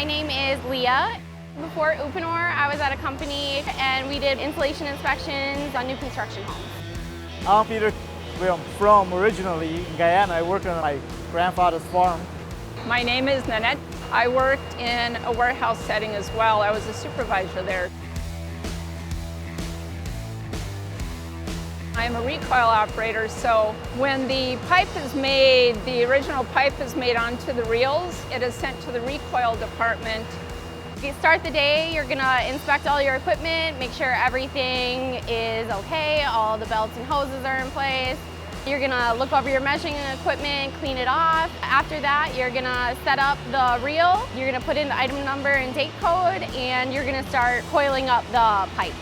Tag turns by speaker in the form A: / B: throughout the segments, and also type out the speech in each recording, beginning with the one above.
A: My name is Leah. Before Uponor, I was at a company and we did installation inspections on new construction homes.
B: I'm Peter. Where I'm from originally, in Guyana. I work on my grandfather's farm.
C: My name is Nanette. I worked in a warehouse setting as well. I was a supervisor there. I'm a recoil operator, so when the pipe is made, the original pipe is made onto the reels, it is sent to the recoil department.
A: You start the day, you're gonna inspect all your equipment, make sure everything is okay, all the belts and hoses are in place. You're gonna look over your measuring equipment, clean it off. After that, you're gonna set up the reel, you're gonna put in the item number and date code, and you're gonna start coiling up the pipe.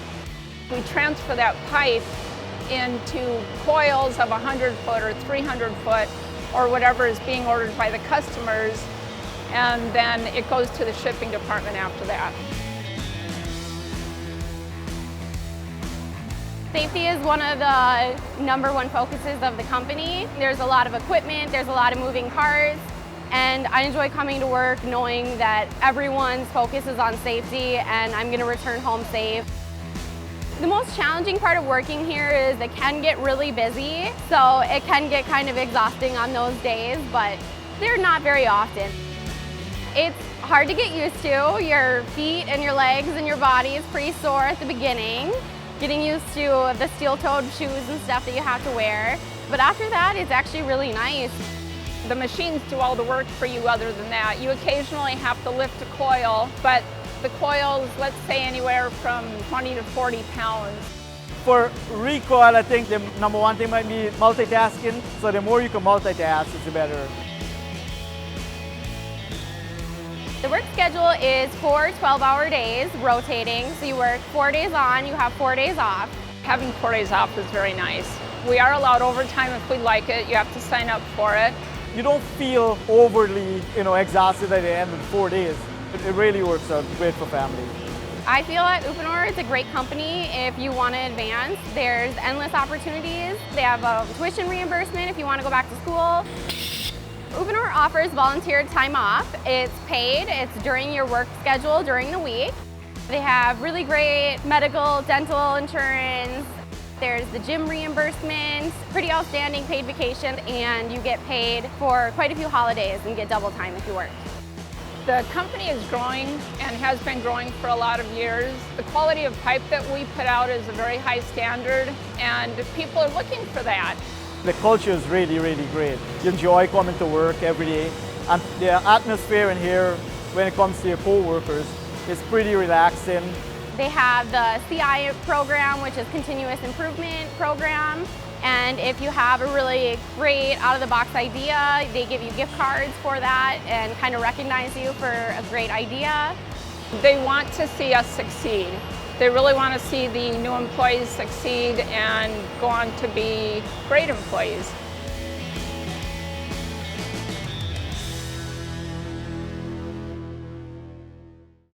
C: We transfer that pipe into coils of 100 foot or 300 foot or whatever is being ordered by the customers, and then it goes to the shipping department after that.
A: Safety is one of the #1 focuses of the company. There's a lot of equipment, there's a lot of moving parts, and I enjoy coming to work knowing that everyone's focus is on safety and I'm going to return home safe. The most challenging part of working here is it can get really busy, so it can get kind of exhausting on those days, but they're not very often. It's hard to get used to. Your feet and your legs and your body is pretty sore at the beginning, getting used to the steel-toed shoes and stuff that you have to wear. But after that, it's actually really nice.
C: The machines do all the work for you other than that. You occasionally have to lift a coil, but the coils, let's say anywhere from 20 to 40 pounds.
B: For recoil, I think the #1 thing might be multitasking. So the more you can multitask, the better.
A: The work schedule is 4 12-hour days, rotating. So you work 4 days on, you have 4 days off.
C: Having 4 days off is very nice. We are allowed overtime if we like it. You have to sign up for it.
B: You don't feel overly, exhausted at the end of 4 days. It really works out great for families.
A: I feel at Uponor it's a great company if you want to advance. There's endless opportunities. They have a tuition reimbursement if you want to go back to school. Uponor offers volunteer time off. It's paid. It's during your work schedule during the week. They have really great medical, dental insurance. There's the gym reimbursement, pretty outstanding paid vacation, and you get paid for quite a few holidays and get double time if you work.
C: The company is growing and has been growing for a lot of years. The quality of pipe that we put out is a very high standard, and people are looking for that.
B: The culture is really, really great. You enjoy coming to work every day, and the atmosphere in here, when it comes to your co-workers, is pretty relaxing.
A: They have the CI program, which is Continuous Improvement Program. And if you have a really great out-of-the-box idea, they give you gift cards for that and kind of recognize you for a great idea.
C: They want to see us succeed. They really want to see the new employees succeed and go on to be great employees.